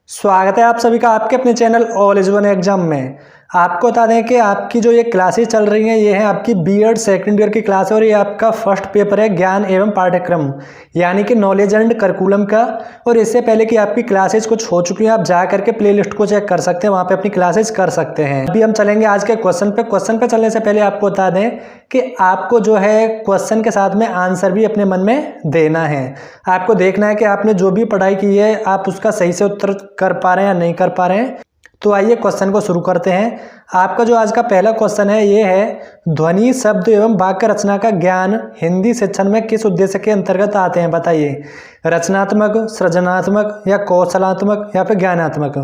स्वागत है आप सभी का आपके अपने channel all is one exam में। आपको बता दें कि आपकी जो ये क्लासेस चल रही हैं ये है आपकी बीएड सेकंड ईयर की क्लास है और ये आपका फर्स्ट पेपर है ज्ञान एवं पाठ्यक्रम यानी कि नॉलेज एंड करिकुलम का। और इससे पहले कि आपकी क्लासेस कुछ हो चुकी हैं आप जा करके प्लेलिस्ट को चेक कर सकते हैं, वहाँ पे अपनी क्लासेस कर सकते हैं। अभी हम चलेंगे आज के क्वेश्चन पे चलने से पहले आपको बता दें कि आपको जो है क्वेश्चन के साथ में आंसर भी अपने मन में देना है। आपको देखना है कि आपने जो भी पढ़ाई की है आप उसका सही से उत्तर कर पा रहे हैं या नहीं कर पा रहे हैं। तो आइए क्वेश्चन को शुरू करते हैं। आपका जो आज का पहला क्वेश्चन है ये है ध्वनि शब्द एवं वाक्य रचना का ज्ञान हिंदी शिक्षण में किस उद्देश्य के अंतर्गत आते हैं बताइए। रचनात्मक, सृजनात्मक या कौशलात्मक या फिर ज्ञानात्मक।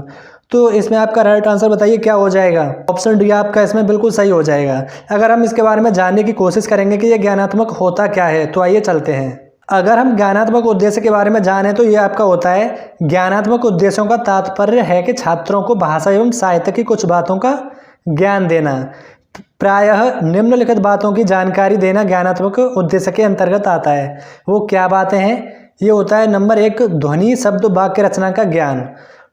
तो इसमें आपका राइट आंसर बताइए क्या हो जाएगा। ऑप्शन डी आपका इसमें बिल्कुल सही हो जाएगा। अगर हम इसके बारे में जानने की कोशिश करेंगे कि ये ज्ञानात्मक होता क्या है तो आइए चलते हैं। अगर हम ज्ञानात्मक उद्देश्य के बारे में जानें तो ये आपका होता है ज्ञानात्मक उद्देश्यों का तात्पर्य है कि छात्रों को भाषा एवं साहित्य की कुछ बातों का ज्ञान देना। प्रायः निम्नलिखित बातों की जानकारी देना ज्ञानात्मक उद्देश्य के अंतर्गत आता है। वो क्या बातें हैं? ये होता है नंबर 1 ध्वनि शब्द वाक्य रचना का ज्ञान।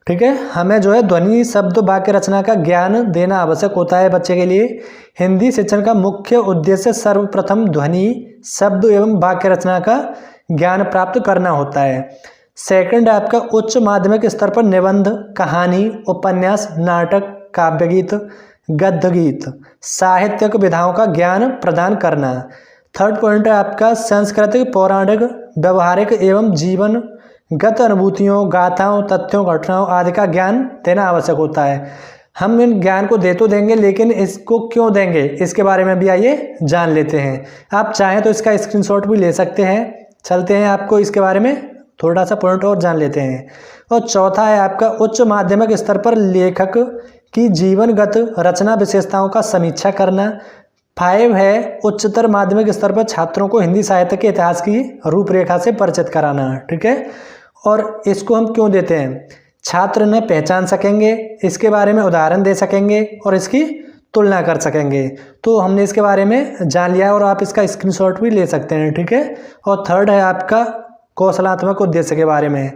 ठीक है, हमें जो है ध्वनि शब्द वाक्य रचना का ज्ञान देना आवश्यक होता है बच्चे के लिए। हिंदी शिक्षण का मुख्य उद्देश्य सर्वप्रथम ध्वनि शब्द एवं वाक्य रचना का ज्ञान प्राप्त करना होता है। सेकंड है आपका उच्च माध्यमिक स्तर पर निबंध, कहानी, उपन्यास, नाटक, काव्य गीत, गद्य गीत, साहित्यिक विधाओं का ज्ञान प्रदान करना। थर्ड पॉइंट है आपका सांस्कृतिक, पौराणिक, व्यवहारिक एवं जीवन गत अनुभूतियों, गाथाओं, तथ्यों, घटनाओं आदि का ज्ञान देना आवश्यक होता है। हम इन ज्ञान को दे तो देंगे लेकिन इसको क्यों देंगे इसके बारे में भी आइए जान लेते हैं। आप चाहें तो इसका स्क्रीनशॉट भी ले सकते हैं। चलते हैं आपको इसके बारे में थोड़ा सा पॉइंट और जान लेते हैं। और चौथा है आपका उच्च माध्यमिक स्तर पर लेखक की जीवनगत रचना विशेषताओं का समीक्षा करना। 5 है उच्चतर माध्यमिक स्तर पर छात्रों को हिंदी साहित्य के इतिहास की रूपरेखा से परिचित कराना। ठीक है, और इसको हम क्यों देते हैं? छात्र ने पहचान सकेंगे, इसके बारे में उदाहरण दे सकेंगे और इसकी तुलना कर सकेंगे। तो हमने इसके बारे में जान लिया और आप इसका स्क्रीनशॉट भी ले सकते हैं। ठीक है, और थर्ड है आपका कौशलात्मक उद्देश्य के बारे में।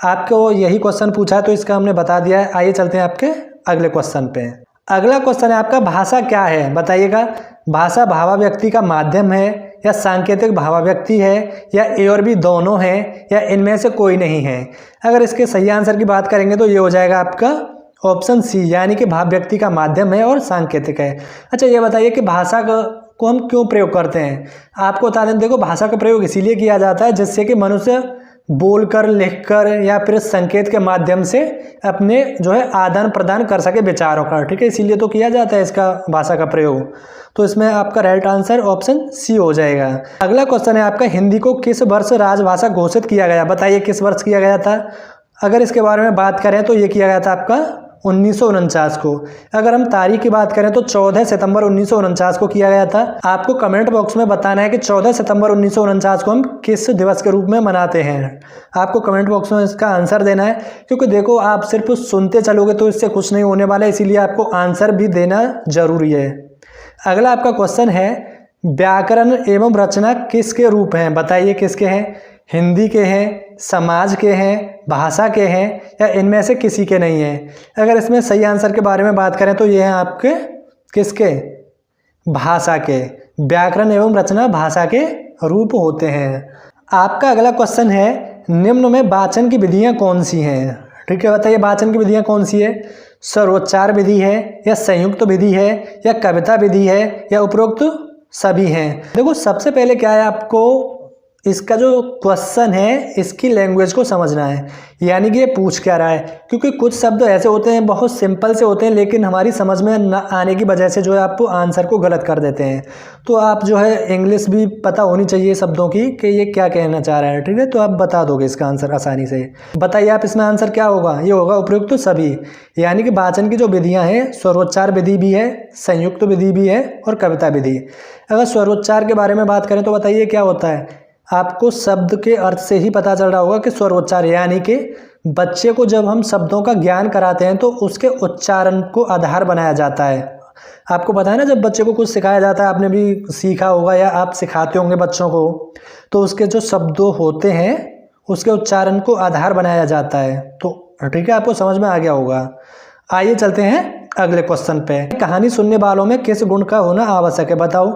आपको यही क्वेश्चन पूछा है तो इसका हमने बता दिया है। आइए चलते हैं आपके अगले क्वेश्चन पे। अगला क्वेश्चन है आपका भाषा क्या है बताइएगा। भाषा भावाव्यक्ति का माध्यम है या सांकेतिक भावाव्यक्ति है या ए और बी दोनों हैं या इनमें से कोई नहीं है। अगर इसके सही आंसर की बात करेंगे तो ये हो जाएगा आपका ऑप्शन सी यानी कि भाव व्यक्ति का माध्यम है और सांकेतिक है। अच्छा ये बताइए कि भाषा को हम क्यों प्रयोग करते हैं। आपको बता दें, देखो भाषा का प्रयोग इसीलिए किया जाता है जिससे कि मनुष्य बोलकर, लिखकर या फिर संकेत के माध्यम से अपने जो है आदान प्रदान कर सके विचारों का। ठीक है, इसीलिए तो किया जाता है इसका भाषा का प्रयोग। तो इसमें आपका राइट आंसर ऑप्शन सी हो जाएगा। अगला क्वेश्चन है आपका हिंदी को किस वर्ष राजभाषा घोषित किया गया बताइए किस वर्ष किया गया था। अगर इसके बारे में बात करें तो ये किया गया था आपका 1949 को। अगर हम तारीख की बात करें तो 14 सितंबर 1949 को किया गया था। आपको कमेंट बॉक्स में बताना है कि 14 सितंबर 1949 को हम किस दिवस के रूप में मनाते हैं। आपको कमेंट बॉक्स में इसका आंसर देना है, क्योंकि देखो आप सिर्फ सुनते चलोगे तो इससे कुछ नहीं होने वाला है, इसीलिए आपको आंसर भी देना जरूरी है। अगला आपका क्वेश्चन है व्याकरण एवं रचना किसके रूप हैं बताइए किसके हैं। हिंदी के हैं, समाज के हैं, भाषा के हैं या इनमें से किसी के नहीं है। अगर इसमें सही आंसर के बारे में बात करें तो ये हैं आपके किसके, भाषा के। व्याकरण एवं रचना भाषा के रूप होते हैं। आपका अगला क्वेश्चन है निम्न में वाचन की विधियां कौन सी हैं। ठीक है, बताइए वाचन की विधियां कौन सी है। स्वरोच्चार विधि है या संयुक्त विधि है या कविता विधि है या उपरोक्त सभी हैं। देखो सबसे पहले क्या है, आपको इसका जो क्वेश्चन है इसकी लैंग्वेज को समझना है, यानी कि ये पूछ क्या रहा है। क्योंकि कुछ शब्द ऐसे होते हैं बहुत सिंपल से होते हैं लेकिन हमारी समझ में न आने की वजह से जो है आप आंसर को गलत कर देते हैं। तो आप जो है इंग्लिश भी पता होनी चाहिए शब्दों की कि ये क्या कहना चाह रहा है। ठीक है, तो आप बता दोगे इसका आंसर आसानी से। बताइए आप इसमें आंसर क्या होगा। ये होगा उपयुक्त तो सभी, यानी कि वाचन की जो विधियाँ हैं स्वरोच्चार विधि भी है, संयुक्त विधि भी है और कविता विधि। अगर स्वरोच्चार के बारे में बात करें तो बताइए क्या होता है। आपको शब्द के अर्थ से ही पता चल रहा होगा कि स्वरोच्चार यानी कि बच्चे को जब हम शब्दों का ज्ञान कराते हैं तो उसके उच्चारण को आधार बनाया जाता है। आपको पता है ना, जब बच्चे को कुछ सिखाया जाता है, आपने भी सीखा होगा या आप सिखाते होंगे बच्चों को, तो उसके जो शब्द होते हैं उसके उच्चारण को आधार बनाया जाता है। तो ठीक है, आपको समझ में आ गया होगा। आइए चलते हैं अगले क्वेश्चन पे। कहानी सुनने वालों में किस गुण का होना आवश्यक है? बताओ।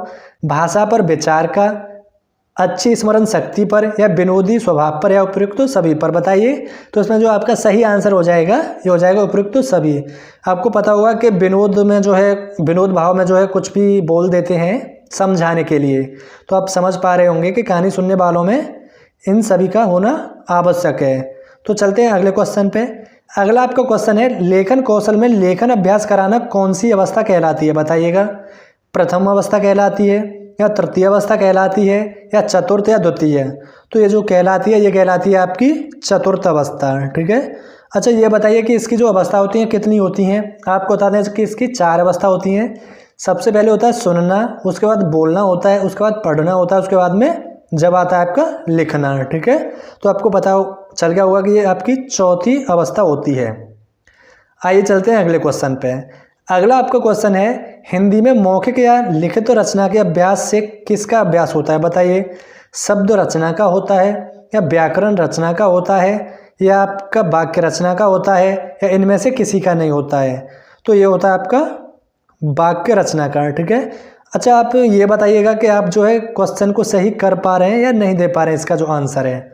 भाषा पर, विचार का, अच्छी स्मरण शक्ति पर, या विनोदी स्वभाव पर, या उपयुक्त सभी पर? बताइए। तो इसमें जो आपका सही आंसर हो जाएगा ये हो जाएगा उपयुक्त सभी। आपको पता होगा कि विनोद में जो है, विनोद भाव में जो है कुछ भी बोल देते हैं समझाने के लिए, तो आप समझ पा रहे होंगे कि कहानी सुनने वालों में इन सभी का होना आवश्यक है। तो चलते हैं अगले क्वेश्चन पे। अगला आपका क्वेश्चन है, लेखन कौशल में लेखन अभ्यास कराना कौन सी अवस्था कहलाती है? बताइएगा। प्रथम अवस्था कहलाती है, या तृतीय अवस्था कहलाती है, या चतुर्थ, या द्वितीय? तो ये जो कहलाती है ये कहलाती है आपकी चतुर्थ अवस्था। ठीक है। अच्छा ये बताइए कि इसकी जो अवस्था होती हैं कितनी होती हैं? आपको बता दें कि इसकी 4 अवस्था होती हैं। सबसे पहले होता है सुनना, उसके बाद बोलना होता है, उसके बाद पढ़ना होता है, उसके बाद में जब आता है आपका लिखना। ठीक है। तो आपको पता चल गया होगा कि ये आपकी चौथी अवस्था होती है। आइए चलते हैं अगले क्वेश्चन पे। अगला आपका क्वेश्चन है, हिंदी में मौखिक या लिखित रचना के अभ्यास से किसका अभ्यास होता है? बताइए। शब्द रचना का होता है, या व्याकरण रचना का होता है, या आपका वाक्य रचना का होता है, या इनमें से किसी का नहीं होता है? तो ये होता है आपका वाक्य रचना का। ठीक है। अच्छा आप ये बताइएगा कि आप जो है क्वेश्चन को सही कर पा रहे हैं या नहीं दे पा रहे हैं इसका जो आंसर है।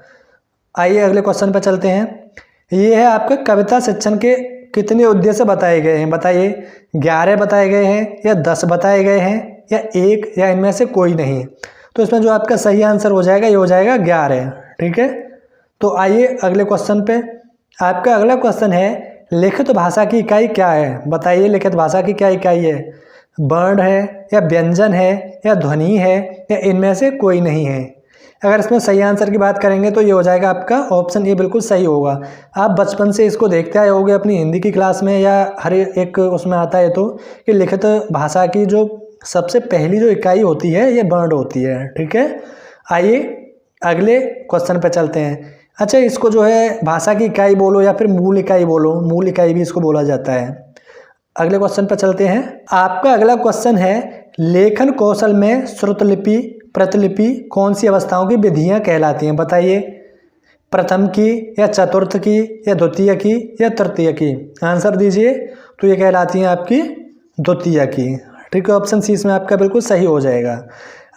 आइए अगले क्वेश्चन पर चलते हैं। ये है आपका कविता शिक्षण के कितने उद्देश्य बताए गए हैं? बताइए। 11 बताए गए हैं, या 10 बताए गए हैं, या 1, या इनमें से कोई नहीं? तो इसमें जो आपका सही आंसर हो जाएगा ये हो जाएगा 11। ठीक है। तो आइए अगले क्वेश्चन पे। आपका अगला क्वेश्चन है, लिखित भाषा की इकाई क्या है? बताइए। लिखित भाषा की क्या इकाई है? वर्ण है, या व्यंजन है, या ध्वनि है, या इनमें से कोई नहीं है? अगर इसमें सही आंसर की बात करेंगे तो ये हो जाएगा आपका ऑप्शन ए बिल्कुल सही होगा। आप बचपन से इसको देखते आए होंगे अपनी हिंदी की क्लास में, या हर एक उसमें आता है तो कि लिखित भाषा की जो सबसे पहली जो इकाई होती है ये वर्ण होती है। ठीक है। आइए अगले क्वेश्चन पे चलते हैं। अच्छा इसको जो है भाषा की इकाई बोलो या फिर मूल इकाई बोलो, मूल इकाई भी इसको बोला जाता है। अगले क्वेश्चन पर चलते हैं। आपका अगला क्वेश्चन है, लेखन कौशल में श्रुतलिपि, प्रतिलिपि कौन सी अवस्थाओं की विधियां कहलाती हैं? बताइए। प्रथम की, या चतुर्थ की, या द्वितीय की, या तृतीय की? आंसर दीजिए। तो ये कहलाती हैं आपकी द्वितीय की। ठीक है। ऑप्शन सी इसमें आपका बिल्कुल सही हो जाएगा।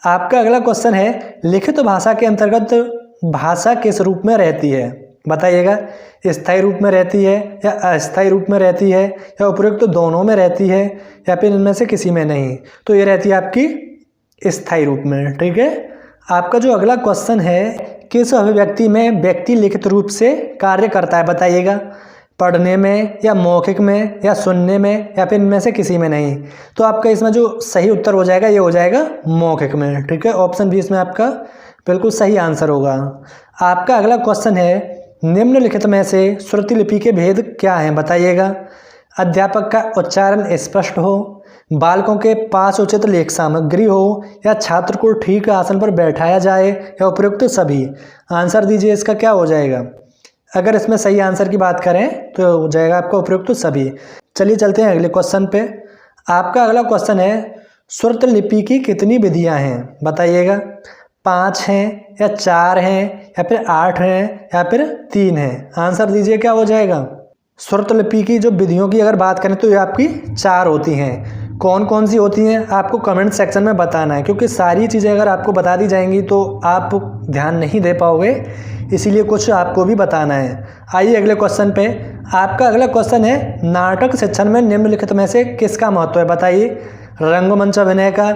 आपका अगला क्वेश्चन है, लिखित भाषा के अंतर्गत भाषा किस रूप में रहती है? बताइएगा। स्थायी रूप में रहती है, या अस्थायी रूप में रहती है, या उपयुक्त दोनों में रहती है, या फिर इनमें से किसी में नहीं? तो ये रहती है आपकी स्थायी रूप में। ठीक है। आपका जो अगला क्वेश्चन है, किस अभिव्यक्ति में व्यक्ति लिखित रूप से कार्य करता है? बताइएगा। पढ़ने में, या मौखिक में, या सुनने में, या फिर इनमें से किसी में नहीं? तो आपका इसमें जो सही उत्तर हो जाएगा ये हो जाएगा मौखिक में। ठीक है। ऑप्शन बी इसमें आपका बिल्कुल सही आंसर होगा। आपका अगला क्वेश्चन है, निम्नलिखित में से श्रुतिलिपि के भेद क्या हैं? बताइएगा। अध्यापक का उच्चारण स्पष्ट हो, बालकों के पास उचित लेख सामग्री हो, या छात्र को ठीक आसन पर बैठाया जाए, या उपयुक्त सभी? आंसर दीजिए। इसका क्या हो जाएगा? अगर इसमें सही आंसर की बात करें तो हो जाएगा आपका उपयुक्त सभी। चलिए चलते हैं अगले क्वेश्चन पे। आपका अगला क्वेश्चन है, श्रुतलिपि की कितनी विधियां हैं? बताइएगा। 5 हैं, या 4 हैं, या फिर 8 हैं, या फिर 3 हैं? आंसर दीजिए क्या हो जाएगा? श्रुतलिपि की जो विधियों की अगर बात करें तो ये आपकी 4 होती हैं। कौन कौन सी होती हैं आपको कमेंट सेक्शन में बताना है, क्योंकि सारी चीज़ें अगर आपको बता दी जाएंगी तो आप ध्यान नहीं दे पाओगे, इसीलिए कुछ आपको भी बताना है। आइए अगले क्वेश्चन पे। आपका अगला क्वेश्चन है, नाटक शिक्षण में निम्नलिखित में से किसका महत्व है? बताइए। रंगमंच अभिनय का,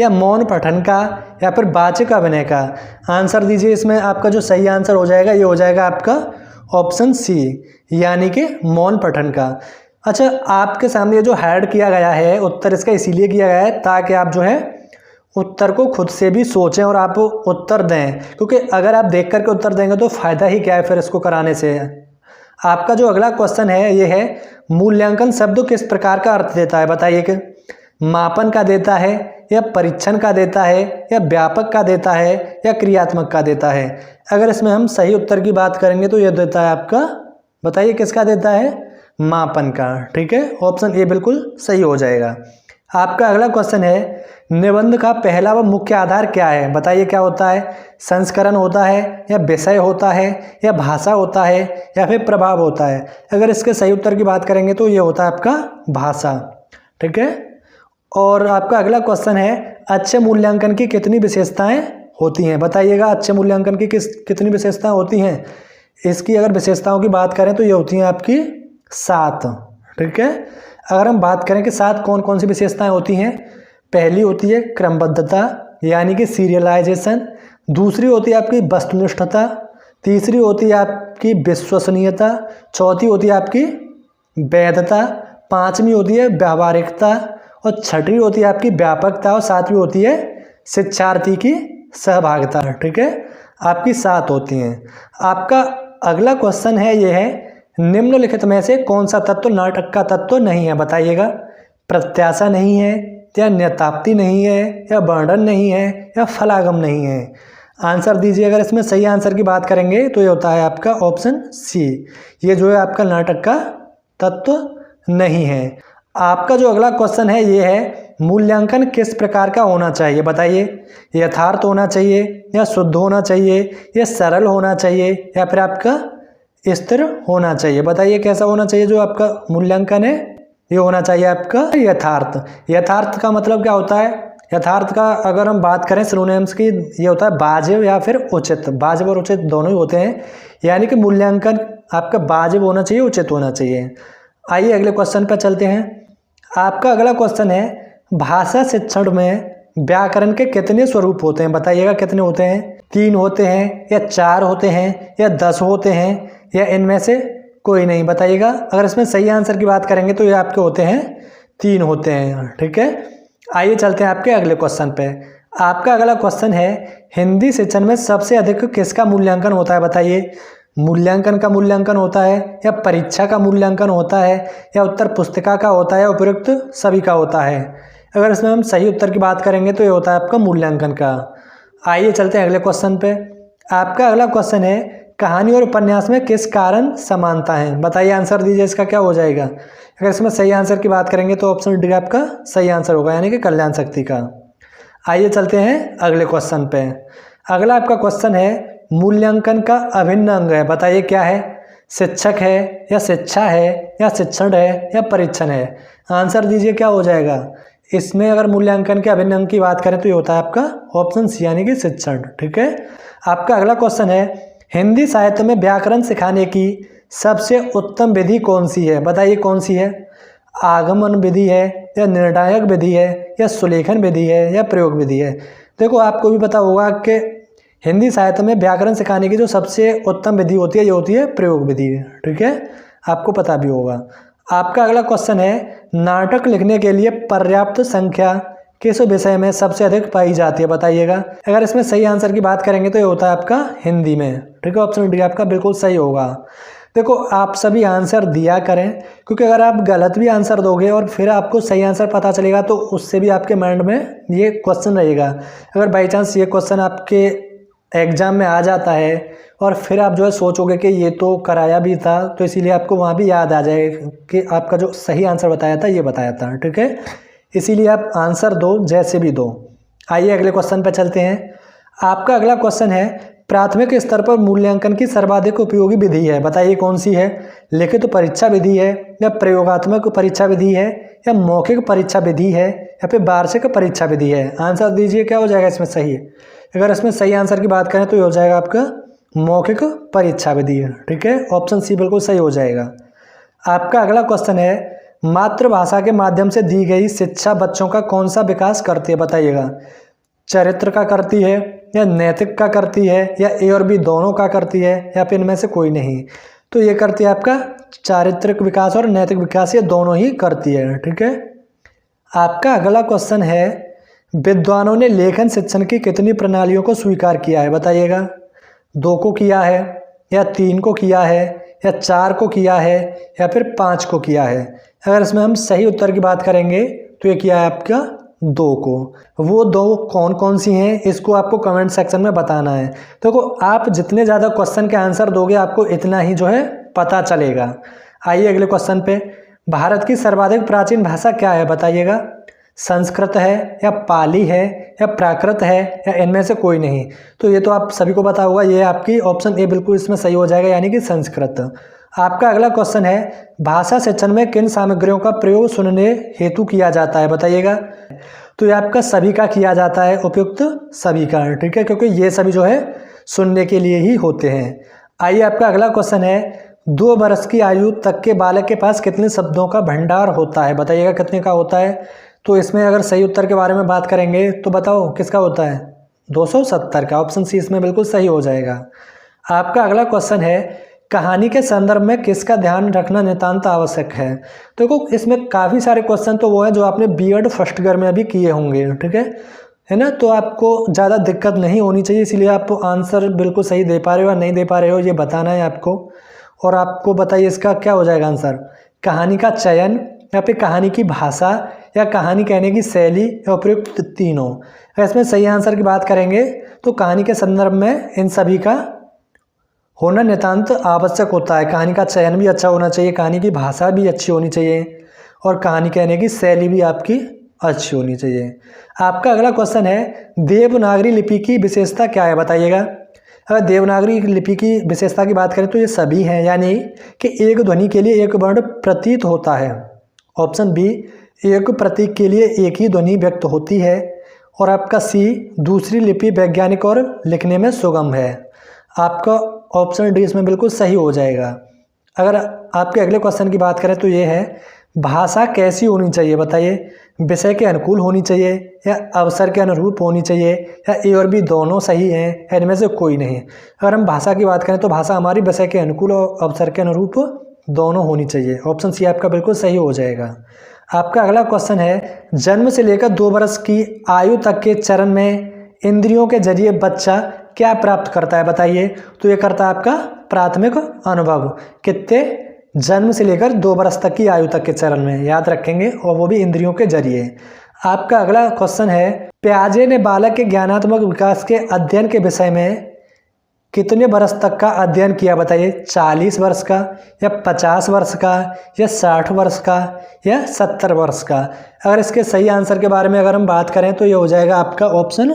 या मौन पठन का, या फिर वाचिक अभिनय का? आंसर दीजिए। इसमें आपका जो सही आंसर हो जाएगा ये हो जाएगा आपका ऑप्शन सी, यानी कि मौन पठन का। अच्छा आपके सामने जो ऐड किया गया है उत्तर इसका इसीलिए किया गया है ताकि आप जो है उत्तर को खुद से भी सोचें और आप उत्तर दें, क्योंकि अगर आप देख करके उत्तर देंगे तो फ़ायदा ही क्या है फिर इसको कराने से। आपका जो अगला क्वेश्चन है ये है, मूल्यांकन शब्द किस प्रकार का अर्थ देता है? बताइए कि मापन का देता है, या परीक्षण का देता है, या व्यापक का देता है, या क्रियात्मक का देता है? अगर इसमें हम सही उत्तर की बात करेंगे तो ये देता है आपका, बताइए किसका देता है? मापन का। ठीक है। ऑप्शन ए बिल्कुल सही हो जाएगा। आपका अगला क्वेश्चन है, निबंध का पहला व मुख्य आधार क्या है? बताइए क्या होता है? संस्करण होता है, या विषय होता है, या भाषा होता है, या फिर प्रभाव होता है? अगर इसके सही उत्तर की बात करेंगे तो ये होता है आपका भाषा। ठीक है। और आपका अगला क्वेश्चन है, अच्छे मूल्यांकन की कितनी विशेषताएं होती हैं? बताइएगा अच्छे मूल्यांकन की कितनी विशेषताएं होती हैं? इसकी अगर विशेषताओं की बात करें तो ये होती हैं आपकी 7। ठीक है। अगर हम बात करें कि 7 कौन कौन सी विशेषताएं होती हैं, पहली होती है क्रमबद्धता यानी कि सीरियलाइजेशन, दूसरी होती है आपकी वस्तुनिष्ठता, तीसरी होती है आपकी विश्वसनीयता, चौथी होती है आपकी वैधता, पांचवी होती है व्यावहारिकता, और छठी होती है आपकी व्यापकता, और सातवीं होती है शिक्षार्थी की सहभागिता। ठीक है। आपकी 7 होती हैं। आपका अगला क्वेश्चन है, ये है, निम्नलिखित में से कौन सा तत्व नाटक का तत्व नहीं है? बताइएगा। प्रत्याशा नहीं है, या नेताप्ति नहीं है, या वर्णन नहीं है, या फलागम नहीं है? आंसर दीजिए। अगर इसमें सही आंसर की बात करेंगे तो ये होता है आपका ऑप्शन सी, ये जो है आपका नाटक का तत्व नहीं है। आपका जो अगला क्वेश्चन है ये है, मूल्यांकन किस प्रकार का होना चाहिए? बताइए। यथार्थ होना चाहिए, या शुद्ध होना चाहिए, या सरल होना चाहिए, या फिर आपका स्थिर होना चाहिए? बताइए कैसा होना चाहिए जो आपका मूल्यांकन है? ये होना चाहिए आपका यथार्थ। यथार्थ का मतलब क्या होता है? यथार्थ का अगर हम बात करें सिनोनिम्स की, ये होता है वाजिब या फिर उचित। वाजिब और उचित दोनों ही होते हैं, यानी कि मूल्यांकन आपका वाजिब होना चाहिए, उचित होना चाहिए। आइए अगले क्वेश्चन पर चलते हैं। आपका अगला क्वेश्चन है, भाषा शिक्षण में व्याकरण के कितने स्वरूप होते हैं? बताइएगा कितने होते हैं? 3 होते हैं, या 4 होते हैं, या 10 होते हैं, या इनमें से कोई नहीं? बताइएगा। अगर इसमें सही आंसर की बात करेंगे तो ये आपके होते हैं 3 होते हैं। ठीक है। आइए चलते हैं आपके अगले क्वेश्चन पे। आपका अगला क्वेश्चन है, हिंदी शिक्षण में सबसे अधिक किसका मूल्यांकन होता है? बताइए। मूल्यांकन का मूल्यांकन होता है, या परीक्षा का मूल्यांकन होता है, या उत्तर पुस्तिका का होता है, या उपयुक्त सभी का होता है? अगर इसमें हम सही उत्तर की बात करेंगे तो ये होता है आपका मूल्यांकन का। आइए चलते हैं अगले क्वेश्चन पे। आपका अगला क्वेश्चन है, कहानी और उपन्यास में किस कारण समानता है? बताइए। आंसर दीजिए, इसका क्या हो जाएगा? अगर इसमें सही आंसर की बात करेंगे तो ऑप्शन डी आपका सही आंसर होगा, यानी कि कल्याण शक्ति का। आइए चलते हैं अगले क्वेश्चन पे। अगला आपका क्वेश्चन है, मूल्यांकन का अभिन्न अंग है? बताइए क्या है? शिक्षक है, या शिक्षा है, या शिक्षण है, या परीक्षण है? आंसर दीजिए क्या हो जाएगा? इसमें अगर मूल्यांकन के अभिन्न अंग की बात करें तो ये होता है आपका ऑप्शन सी, यानी कि शिक्षण। ठीक है। आपका अगला क्वेश्चन है, हिंदी साहित्य में व्याकरण सिखाने की सबसे उत्तम विधि कौन सी है? बताइए कौन सी है? आगमन विधि है, या निर्णायक विधि है, या सुलेखन विधि है, या प्रयोग विधि है? देखो, आपको भी पता होगा कि हिंदी साहित्य में व्याकरण सिखाने की जो सबसे उत्तम विधि होती है ये होती है प्रयोग विधि। ठीक है। आपको पता भी होगा। आपका अगला क्वेश्चन है, नाटक लिखने के लिए पर्याप्त संख्या किस विषय में सबसे अधिक पाई जाती है? बताइएगा। अगर इसमें सही आंसर की बात करेंगे तो ये होता है आपका हिंदी में। ठीक है। ऑप्शन डी आपका बिल्कुल सही होगा। देखो, आप सभी आंसर दिया करें, क्योंकि अगर आप गलत भी आंसर दोगे और फिर आपको सही आंसर पता चलेगा तो उससे भी आपके माइंड में ये क्वेश्चन रहेगा। अगर बाई चांस ये क्वेश्चन आपके एग्जाम में आ जाता है और फिर आप जो है सोचोगे कि ये तो कराया भी था, तो इसीलिए आपको वहाँ भी याद आ जाएगा कि आपका जो सही आंसर बताया था ये बताया था। ठीक है। इसीलिए आप आंसर दो, जैसे भी दो। आइए अगले क्वेश्चन पर चलते हैं। आपका अगला क्वेश्चन है, प्राथमिक स्तर पर मूल्यांकन की सर्वाधिक उपयोगी विधि है? बताइए कौन सी है? लिखित परीक्षा विधि है, या प्रयोगात्मक परीक्षा विधि है, या मौखिक परीक्षा विधि है, या फिर वार्षिक परीक्षा विधि है? आंसर दीजिए क्या हो जाएगा इसमें सही? अगर इसमें सही आंसर की बात करें तो ये हो जाएगा आपका मौखिक परीक्षा विधि है। ठीक है। ऑप्शन सी बिल्कुल सही हो जाएगा। आपका अगला क्वेश्चन है, मातृभाषा के माध्यम से दी गई शिक्षा बच्चों का कौन सा विकास करती है? बताइएगा। चरित्र का करती है, या नैतिक का करती है, या ए और बी दोनों का करती है, या फिर इनमें से कोई नहीं? तो ये करती है आपका चारित्रिक विकास और नैतिक विकास, ये दोनों ही करती है। ठीक है। आपका अगला क्वेश्चन है, विद्वानों ने लेखन शिक्षण की कितनी प्रणालियों को स्वीकार किया है? बताइएगा। 2 को किया है, या 3 को किया है, या 4 को किया है, या फिर 5 को किया है? अगर इसमें हम सही उत्तर की बात करेंगे तो ये किया है आपका 2 को। वो 2 कौन कौन सी हैं इसको आपको कमेंट सेक्शन में बताना है। देखो, आप जितने ज़्यादा क्वेश्चन के आंसर दोगे आपको इतना ही जो है पता चलेगा। आइए अगले क्वेश्चन पे। भारत की सर्वाधिक प्राचीन भाषा क्या है? बताइएगा। संस्कृत है या पाली है या प्राकृत है या इनमें से कोई नहीं। तो ये तो आप सभी को पता होगा, ये आपकी ऑप्शन ए बिल्कुल इसमें सही हो जाएगा, यानी कि संस्कृत। आपका अगला क्वेश्चन है, भाषा शिक्षण में किन सामग्रियों का प्रयोग सुनने हेतु किया जाता है, बताइएगा। तो ये आपका सभी का किया जाता है, उपयुक्त सभी का, ठीक है, क्योंकि ये सभी जो है सुनने के लिए ही होते हैं। आइए आपका अगला क्वेश्चन है, 2 वर्ष की आयु तक के बालक के पास कितने शब्दों का भंडार होता है, बताइएगा कितने का होता है। तो इसमें अगर सही उत्तर के बारे में बात करेंगे तो बताओ किसका होता है, 270 का। ऑप्शन सी इसमें बिल्कुल सही हो जाएगा। आपका अगला क्वेश्चन है, कहानी के संदर्भ में किसका ध्यान रखना नितांत आवश्यक है। तो देखो इसमें काफ़ी सारे क्वेश्चन तो वो हैं जो आपने बीएड फर्स्ट ईयर में अभी किए होंगे, ठीक है ना। तो आपको ज़्यादा दिक्कत नहीं होनी चाहिए, इसलिए आप आंसर बिल्कुल सही दे पा रहे हो या नहीं दे पा रहे हो ये बताना है आपको। और आपको बताइए इसका क्या हो जाएगा आंसर, कहानी का चयन या फिर कहानी की भाषा या कहानी कहने की शैली या उपयुक्त तीनों। इसमें सही आंसर की बात करेंगे तो कहानी के संदर्भ में इन सभी का होना नितांत आवश्यक होता है। कहानी का चयन भी अच्छा होना चाहिए, कहानी की भाषा भी अच्छी होनी चाहिए और कहानी कहने की शैली भी आपकी अच्छी होनी चाहिए। आपका अगला क्वेश्चन है, देवनागरी लिपि की विशेषता क्या है, बताइएगा। अगर देवनागरी लिपि की विशेषता की बात करें तो ये सभी हैं, यानी कि एक ध्वनि के लिए एक वर्ण प्रतीत होता है। ऑप्शन बी, एक प्रतीक के लिए एक ही ध्वनि व्यक्त होती है। और आपका सी, दूसरी लिपि वैज्ञानिक और लिखने में सुगम है। आपका ऑप्शन डी इसमें बिल्कुल सही हो जाएगा। अगर आपके अगले क्वेश्चन की बात करें तो ये है, भाषा कैसी होनी चाहिए, बताइए। विषय के अनुकूल होनी चाहिए या अवसर के अनुरूप होनी चाहिए या ए और बी दोनों सही हैं, इनमें से कोई नहीं। अगर हम भाषा की बात करें तो भाषा हमारी विषय के अनुकूल और अवसर के अनुरूप दोनों होनी चाहिए। ऑप्शन सी आपका बिल्कुल सही हो जाएगा। आपका अगला क्वेश्चन है, जन्म से लेकर 2 वर्ष की आयु तक के चरण में इंद्रियों के जरिए बच्चा क्या प्राप्त करता है, बताइए। तो ये करता है आपका प्राथमिक अनुभव। कितने, जन्म से लेकर 2 वर्ष तक की आयु तक के चरण में, याद रखेंगे, और वो भी इंद्रियों के जरिए। आपका अगला क्वेश्चन है, पियाजे ने बालक के ज्ञानात्मक विकास के अध्ययन के विषय में कितने वर्ष तक का अध्ययन किया, बताइए। 40 वर्ष का या 50 वर्ष का या 60 वर्ष का या 70 वर्ष का। अगर इसके सही आंसर के बारे में अगर हम बात करें तो ये हो जाएगा आपका ऑप्शन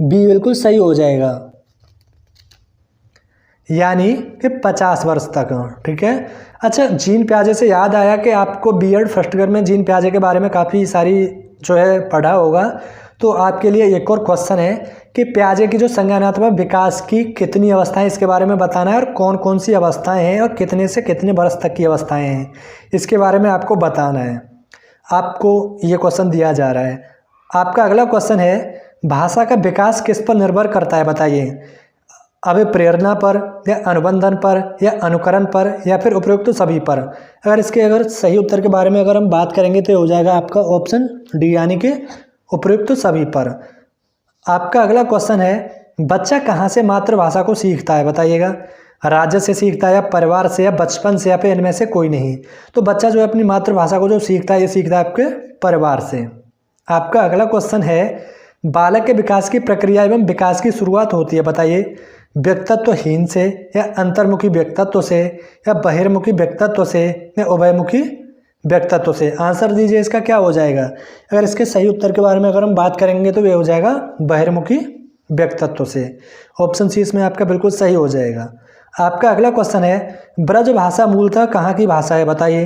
बी बिल्कुल सही हो जाएगा, यानी कि 50 वर्ष तक, ठीक है। अच्छा, जीन पियाजे से याद आया कि आपको बीएड फर्स्ट ईयर में जीन पियाजे के बारे में काफ़ी सारी जो है पढ़ा होगा। तो आपके लिए एक और क्वेश्चन है कि पियाजे की जो संज्ञानात्मक विकास की कितनी अवस्थाएं, इसके बारे में बताना है और कौन कौन सी अवस्थाएं हैं और कितने से कितने वर्ष तक की अवस्थाएं हैं, इसके बारे में आपको बताना है। आपको ये क्वेश्चन दिया जा रहा है। आपका अगला क्वेश्चन है, भाषा का विकास किस पर निर्भर करता है, बताइए। अभिप्रेरणा पर या अनुबंधन पर या अनुकरण पर या फिर उपयुक्त सभी पर। अगर सही उत्तर के बारे में अगर हम बात करेंगे तो हो जाएगा आपका ऑप्शन डी, यानी कि उपयुक्त सभी पर। आपका अगला क्वेश्चन है, बच्चा कहाँ से मातृभाषा को सीखता है, बताइएगा। राज्य से सीखता है या परिवार से या बचपन से या फिर इनमें से कोई नहीं। तो बच्चा जो है अपनी मातृभाषा को जो सीखता है ये सीखता है आपके परिवार से। आपका अगला क्वेश्चन है, बालक के विकास की प्रक्रिया एवं विकास की शुरुआत होती है, बताइए। व्यक्तित्वहीन से या अंतर्मुखी व्यक्तित्व से या बहिर्मुखी व्यक्तित्व से या उभयमुखी व्यक्तित्व से। आंसर दीजिए, इसका क्या हो जाएगा। अगर इसके सही उत्तर के बारे में अगर हम बात करेंगे तो ये हो जाएगा बहिर्मुखी व्यक्तित्व से। ऑप्शन सी इसमें आपका बिल्कुल सही हो जाएगा। आपका अगला क्वेश्चन है, ब्रज भाषा मूलतः कहाँ की भाषा है, बताइए।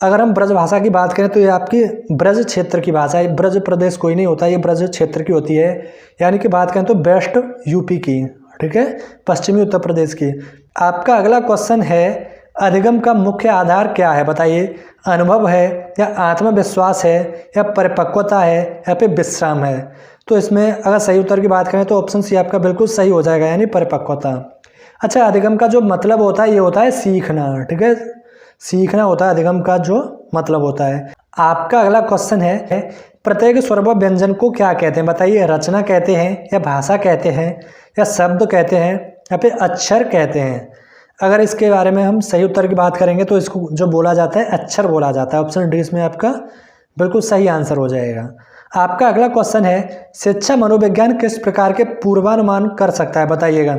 अगर हम ब्रज भाषा की बात करें तो ये आपकी ब्रज क्षेत्र की भाषा है। ब्रज प्रदेश कोई नहीं होता, ये ब्रज क्षेत्र की होती है, यानी कि बात करें तो वेस्ट यूपी की, ठीक है, पश्चिमी उत्तर प्रदेश की। आपका अगला क्वेश्चन है, अधिगम का मुख्य आधार क्या है, बताइए। अनुभव है या आत्मविश्वास है या परिपक्वता है या फिर विश्राम है। तो इसमें अगर सही उत्तर की बात करें तो ऑप्शन सी आपका बिल्कुल सही हो जाएगा, यानी परिपक्वता। अच्छा, अधिगम का जो मतलब होता है ये होता है सीखना, ठीक है, सीखना होता है अधिगम का जो मतलब होता है। आपका अगला क्वेश्चन है, प्रत्येक स्वर व व्यंजन को क्या कहते हैं, बताइए। रचना कहते हैं या भाषा कहते हैं या शब्द कहते हैं या फिर अक्षर कहते हैं। अगर इसके बारे में हम सही उत्तर की बात करेंगे तो इसको जो बोला जाता है अक्षर बोला जाता है। ऑप्शन डी इसमें आपका बिल्कुल सही आंसर हो जाएगा। आपका अगला क्वेश्चन है, शिक्षा मनोविज्ञान किस प्रकार के पूर्वानुमान कर सकता है, बताइएगा।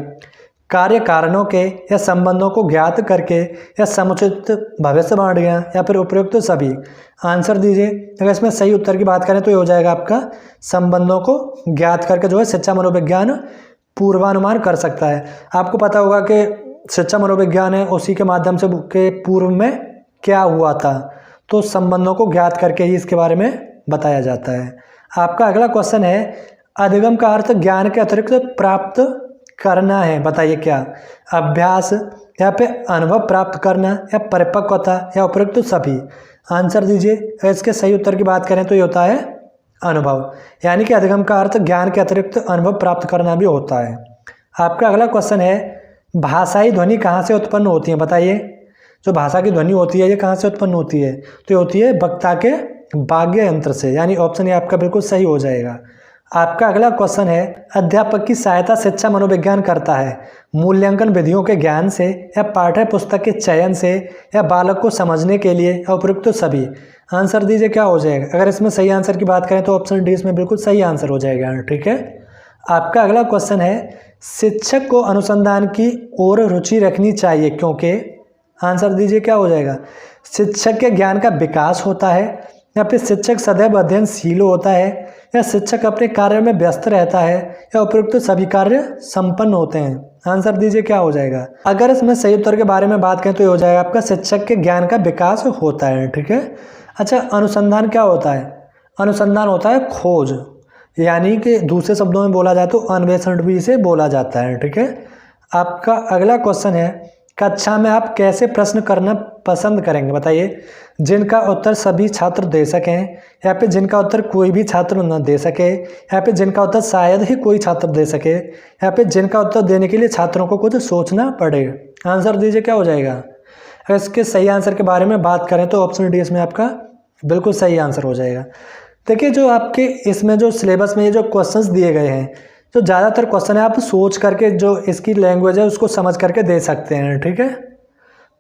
कार्य कारणों के या संबंधों को ज्ञात करके या समुचित भविष्यवाणियाँ या फिर उपयुक्त सभी। आंसर दीजिए। अगर इसमें सही उत्तर की बात करें तो ये हो जाएगा आपका संबंधों को ज्ञात करके जो है शिक्षा मनोविज्ञान पूर्वानुमान कर सकता है। आपको पता होगा कि शिक्षा मनोविज्ञान है उसी के माध्यम से के पूर्व में क्या हुआ था, तो संबंधों को ज्ञात करके ही इसके बारे में बताया जाता है। आपका अगला क्वेश्चन है अधिगम का अर्थ ज्ञान के अतिरिक्त प्राप्त करना है, बताइए क्या? अभ्यास या फिर अनुभव प्राप्त करना या परिपक्वता या उपयुक्त सभी। आंसर दीजिए। इसके सही उत्तर की बात करें तो ये होता है अनुभव, यानी कि अधिगम का अर्थ ज्ञान के अतिरिक्त अनुभव प्राप्त करना भी होता है। आपका अगला क्वेश्चन है भाषाई ध्वनि कहाँ से उत्पन्न होती है, बताइए। जो भाषा की ध्वनि होती है ये कहाँ से उत्पन्न होती है? तो ये होती है वक्ता के वाग्य यंत्र से, यानी ऑप्शन ये आपका बिल्कुल सही हो जाएगा। आपका अगला क्वेश्चन है अध्यापक की सहायता शिक्षा मनोविज्ञान करता है मूल्यांकन विधियों के ज्ञान से या पाठ्य पुस्तक के चयन से या बालक को समझने के लिए या उपयुक्त सभी। आंसर दीजिए क्या हो जाएगा। अगर इसमें सही आंसर की बात करें तो ऑप्शन डी इसमें बिल्कुल सही आंसर हो जाएगा, ठीक है। आपका अगला क्वेश्चन है शिक्षक को अनुसंधान की ओर रुचि रखनी चाहिए क्योंकि। आंसर दीजिए क्या हो जाएगा। शिक्षक के ज्ञान का विकास होता है या फिर शिक्षक सदैव अध्ययनशील होता है या शिक्षक अपने कार्य में व्यस्त रहता है या उपयुक्त सभी कार्य संपन्न होते हैं। आंसर दीजिए क्या हो जाएगा। अगर इसमें सही उत्तर के बारे में बात करें तो ये हो जाएगा आपका शिक्षक के ज्ञान का विकास होता है, ठीक है। अच्छा, अनुसंधान क्या होता है? अनुसंधान होता है खोज, यानी कि दूसरे शब्दों में बोला जाए तो अन्वेषण भी इसे बोला जाता है, ठीक है। आपका अगला क्वेश्चन है कक्षा में आप कैसे प्रश्न करना पसंद करेंगे, बताइए। जिनका उत्तर सभी छात्र दे सकें या फिर जिनका उत्तर कोई भी छात्र न दे सके या फिर जिनका उत्तर शायद ही कोई छात्र दे सके या फिर जिनका उत्तर देने के लिए छात्रों को कुछ सोचना पड़े। आंसर दीजिए क्या हो जाएगा। अगर इसके सही आंसर के बारे में बात करें तो ऑप्शन डी इसमें आपका बिल्कुल सही आंसर हो जाएगा। देखिए जो आपके इसमें जो सिलेबस में ये जो क्वेश्चंस दिए गए हैं, जो ज़्यादातर क्वेश्चन है आप सोच करके जो इसकी लैंग्वेज है उसको समझ करके दे सकते हैं, ठीक है।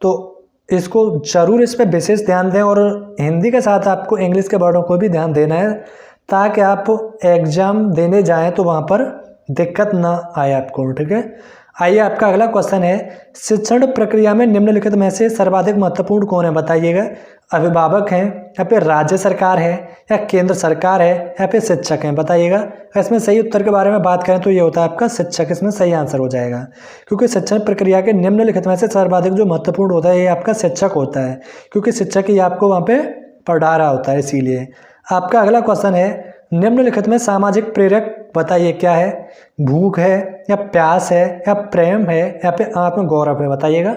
तो इसको ज़रूर इस पर विशेष ध्यान दें और हिंदी के साथ आपको इंग्लिश के वर्डों को भी ध्यान देना है ताकि आप एग्ज़ाम देने जाएं तो वहाँ पर दिक्कत ना आए आपको, ठीक है। आइए आपका अगला क्वेश्चन है शिक्षण प्रक्रिया में निम्नलिखित में से सर्वाधिक महत्वपूर्ण कौन है, बताइएगा। अभिभावक हैं या फिर राज्य सरकार है या केंद्र सरकार है या फिर शिक्षक हैं, बताइएगा। इसमें सही उत्तर के बारे में बात करें तो ये होता है आपका शिक्षक, इसमें सही आंसर हो जाएगा। क्योंकि शिक्षण प्रक्रिया के निम्नलिखित में से सर्वाधिक जो महत्वपूर्ण होता है ये आपका शिक्षक होता है, क्योंकि शिक्षक ही आपको वहाँ पे पढ़ा रहा होता है, इसीलिए। आपका अगला क्वेश्चन है निम्नलिखित में सामाजिक प्रेरक बताइए क्या है। भूख है या प्यास है या प्रेम है या फिर आत्मगौरव है, बताइएगा।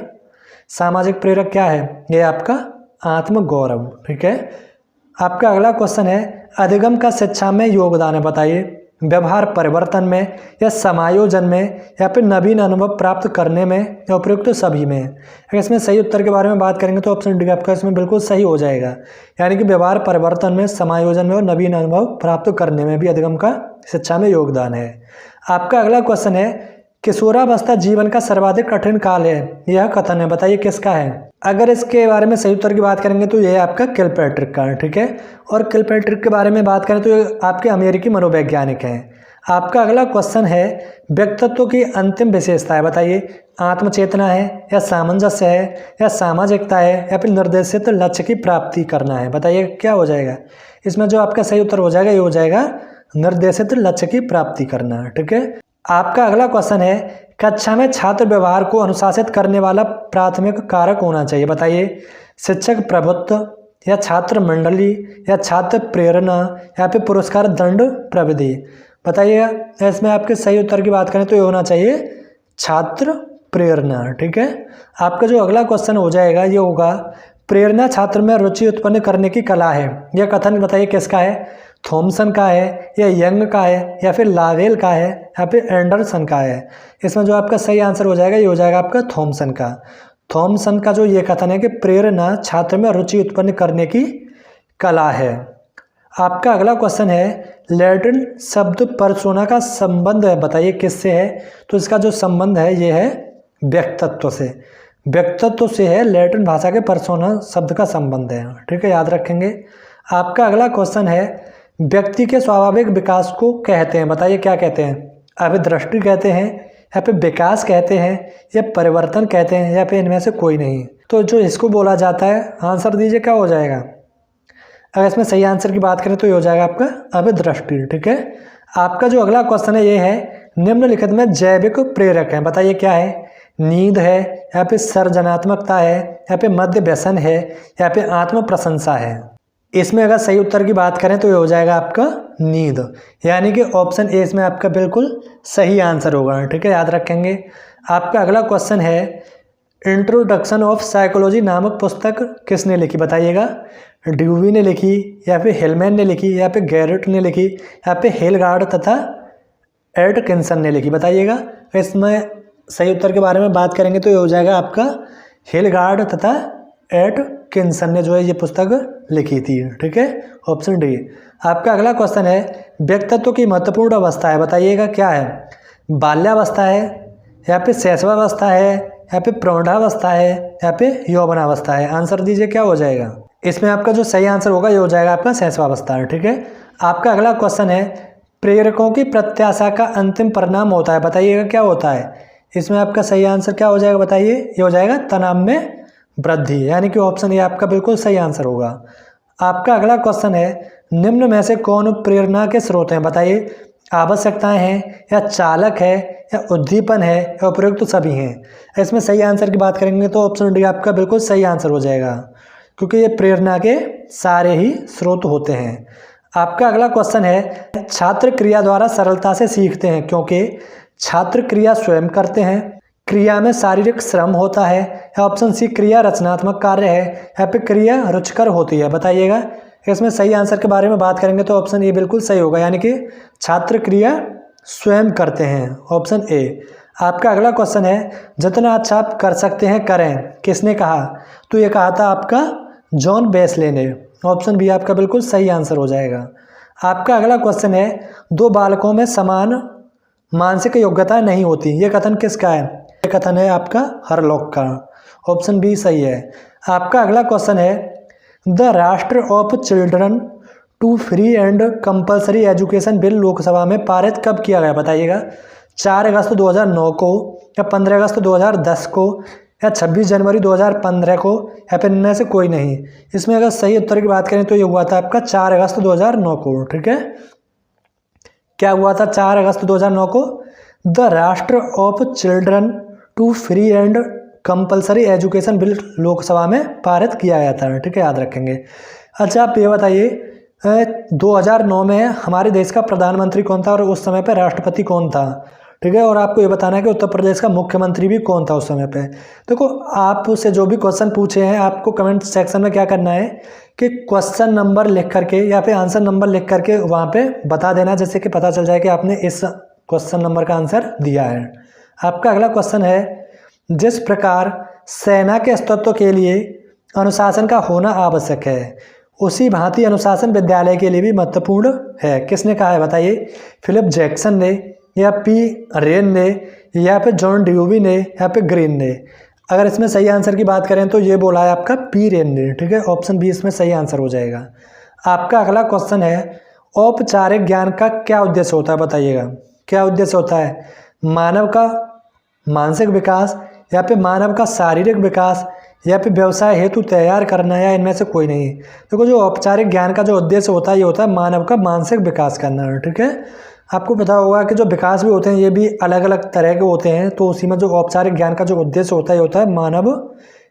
सामाजिक प्रेरक क्या है? ये आपका आत्मगौरव, ठीक है। आपका अगला क्वेश्चन है अधिगम का शिक्षा में योगदान है, बताइए। व्यवहार परिवर्तन में या समायोजन में या फिर नवीन अनुभव प्राप्त करने में या उपयुक्त सभी में। अगर इसमें सही उत्तर के बारे में बात करेंगे तो ऑप्शन डी आपका इसमें बिल्कुल सही हो जाएगा, यानी कि व्यवहार परिवर्तन में, समायोजन में और नवीन अनुभव प्राप्त करने में भी अधिगम का शिक्षा में योगदान है। आपका अगला क्वेश्चन है किशोरावस्था जीवन का सर्वाधिक कठिन काल है, यह कथन है, बताइए किसका है। अगर इसके बारे में सही उत्तर की बात करेंगे तो यह आपका किलपैट्रिक का है, ठीक है। और किलपैट्रिक के बारे में बात करें तो ये आपके अमेरिकी मनोवैज्ञानिक हैं। आपका अगला क्वेश्चन है व्यक्तित्व की अंतिम विशेषता है, बताइए। आत्मचेतना है या सामंजस्य है या सामाजिकता है या फिर निर्देशित लक्ष्य की प्राप्ति करना है, बताइए क्या हो जाएगा। इसमें जो आपका सही उत्तर हो जाएगा ये हो जाएगा निर्देशित लक्ष्य की प्राप्ति करना, ठीक है। आपका अगला क्वेश्चन है कक्षा में छात्र व्यवहार को अनुशासित करने वाला प्राथमिक कारक होना चाहिए, बताइए। शिक्षक प्रभुत्व या छात्र मंडली या छात्र प्रेरणा या फिर पुरस्कार दंड प्रविधि, बताइएगा। इसमें आपके सही उत्तर की बात करें तो ये होना चाहिए छात्र प्रेरणा, ठीक है। आपका जो अगला क्वेश्चन हो जाएगा ये होगा प्रेरणा छात्र में रुचि उत्पन्न करने की कला है, यह कथन बताइए किसका है। थॉमसन का है या यंग का है या फिर लावेल का है या फिर एंडरसन का है। इसमें जो आपका सही आंसर हो जाएगा ये हो जाएगा आपका थॉमसन का। थॉमसन का जो ये कथन है कि प्रेरणा छात्र में रुचि उत्पन्न करने की कला है। आपका अगला क्वेश्चन है लैटिन शब्द पर्सोना का संबंध है, बताइए किससे है। तो इसका जो संबंध है ये है व्यक्तित्व से, व्यक्तित्व से है लैटिन भाषा के पर्सोना शब्द का संबंध है, ठीक है, याद रखेंगे। आपका अगला क्वेश्चन है व्यक्ति के स्वाभाविक विकास को कहते हैं, बताइए क्या कहते हैं। अभिदृष्टि कहते हैं या फिर विकास कहते हैं या परिवर्तन कहते हैं या फिर इनमें से कोई नहीं। तो जो इसको बोला जाता है, आंसर दीजिए क्या हो जाएगा। अगर इसमें सही आंसर की बात करें तो ये हो जाएगा आपका अभिदृष्टि। ठीक है, आपका जो अगला क्वेश्चन है ये है, निम्नलिखित में जैविक प्रेरक है, बताइए क्या है। नींद है या फिर सर्जनात्मकता है या फिर मद्य व्यसन है या फिर आत्म प्रशंसा है। इसमें अगर सही उत्तर की बात करें तो ये हो जाएगा आपका नींद, यानी कि ऑप्शन ए इसमें आपका बिल्कुल सही आंसर होगा। ठीक है, याद रखेंगे। आपका अगला क्वेश्चन है, इंट्रोडक्शन ऑफ साइकोलॉजी नामक पुस्तक किसने लिखी, बताइएगा। ड्यूवी ने लिखी या फिर हेलमैन ने लिखी या फिर गैरेट ने लिखी या फिर हेलगार्ड तथा एटकिंसन ने लिखी, बताइएगा। इसमें सही उत्तर के बारे में बात करेंगे तो ये हो जाएगा आपका हेलगार्ड तथा एटकिंसन ने जो है ये पुस्तक लिखी थी। ठीक है, ऑप्शन डी। आपका अगला क्वेश्चन है, व्यक्तित्व की महत्वपूर्ण अवस्था है, बताइएगा क्या है। बाल्यावस्था है या फिर शैशवावस्था है या फिर प्रौढ़ावस्था है या फिर यौवनावस्था है। आंसर दीजिए क्या हो जाएगा। इसमें आपका जो सही आंसर होगा ये हो जाएगा आपका शैशवावस्था। ठीक है, आपका अगला क्वेश्चन है, प्रेरकों की प्रत्याशा का अंतिम परिणाम होता है, बताइएगा क्या होता है। इसमें आपका सही आंसर क्या हो जाएगा, बताइए। ये हो जाएगा तनाव में वृद्धि, यानी कि ऑप्शन ये आपका बिल्कुल सही आंसर होगा। आपका अगला क्वेश्चन है, निम्न में से कौन प्रेरणा के स्रोत हैं, बताइए। आवश्यकताएं हैं या चालक है या उद्दीपन है या उपयुक्त सभी हैं। इसमें सही आंसर की बात करेंगे तो ऑप्शन डी आपका बिल्कुल सही आंसर हो जाएगा, क्योंकि ये प्रेरणा के सारे ही स्रोत होते हैं। आपका अगला क्वेश्चन है, छात्र क्रिया द्वारा सरलता से सीखते हैं क्योंकि छात्र क्रिया स्वयं करते हैं, क्रिया में शारीरिक श्रम होता है, या ऑप्शन सी क्रिया रचनात्मक कार्य है या फिर क्रिया रुचिकर होती है, बताइएगा। इसमें सही आंसर के बारे में बात करेंगे तो ऑप्शन ए बिल्कुल सही होगा, यानी कि छात्र क्रिया स्वयं करते हैं, ऑप्शन ए। आपका अगला क्वेश्चन है, जितना अच्छा आप कर सकते हैं करें, किसने कहा। तो ये कहा था आपका जॉन बेस्ले ने, ऑप्शन बी आपका बिल्कुल सही आंसर हो जाएगा। आपका अगला क्वेश्चन है, दो बालकों में समान मानसिक योग्यता नहीं होती, ये कथन किसका है। ये कथन है आपका हरलॉक का, ऑप्शन बी सही है। आपका अगला क्वेश्चन है, the rights of children to free and compulsory education bill Lok Sabha में पारित कब किया गया, बताइएगा। 4 अगस्त 2009 को या 15 अगस्त 2010 को या 26 जनवरी 2015 को या फिर इनमें से कोई नहीं। इसमें अगर सही उत्तर की बात करें तो ये हुआ था आपका 4 अगस्त 2009 को। ठीक है, क्या हुआ था 4 अगस्त 2009 को। The rights of children to free and compulsory education bill Lok Sabha में पारित किया गया था। ठीक है, याद रखेंगे। अच्छा, आप ये बताइए 2009 में हमारे देश का प्रधानमंत्री कौन था और उस समय पे राष्ट्रपति कौन था। ठीक है, और आपको ये बताना है कि उत्तर प्रदेश का मुख्यमंत्री भी कौन था उस समय पे। देखो, आपसे जो भी क्वेश्चन पूछे हैं आपको कमेंट सेक्शन में क्या करना है कि क्वेश्चन नंबर लिख करके या फिर आंसर नंबर लिख करके वहाँ पे बता देना, जैसे कि पता चल जाए कि आपने इस क्वेश्चन नंबर का आंसर दिया है। आपका अगला क्वेश्चन है, जिस प्रकार सेना के अस्तित्व के लिए अनुशासन का होना आवश्यक है, उसी भांति अनुशासन विद्यालय के लिए भी महत्वपूर्ण है, किसने कहा है, बताइए। फिलिप जैक्सन ने या पी रेन ने या फिर जॉन ड्यूवी ने या फिर ग्रीन ने। अगर इसमें सही आंसर की बात करें तो ये बोला है आपका पी रेन ने। ठीक है, ऑप्शन बी इसमें सही आंसर हो जाएगा। आपका अगला क्वेश्चन है, औपचारिक ज्ञान का क्या उद्देश्य होता है, बताइएगा। क्या उद्देश्य होता है, मानव का मानसिक विकास या फिर मानव का शारीरिक विकास या फिर व्यवसाय हेतु तैयार करना, या इनमें से कोई नहीं। देखो, जो औपचारिक ज्ञान का जो उद्देश्य होता है ये होता है मानव का मानसिक विकास करना। ठीक है, आपको पता होगा कि जो विकास भी होते हैं ये भी अलग अलग तरह के होते हैं, तो उसी में जो औपचारिक ज्ञान का जो उद्देश्य होता है ये होता है मानव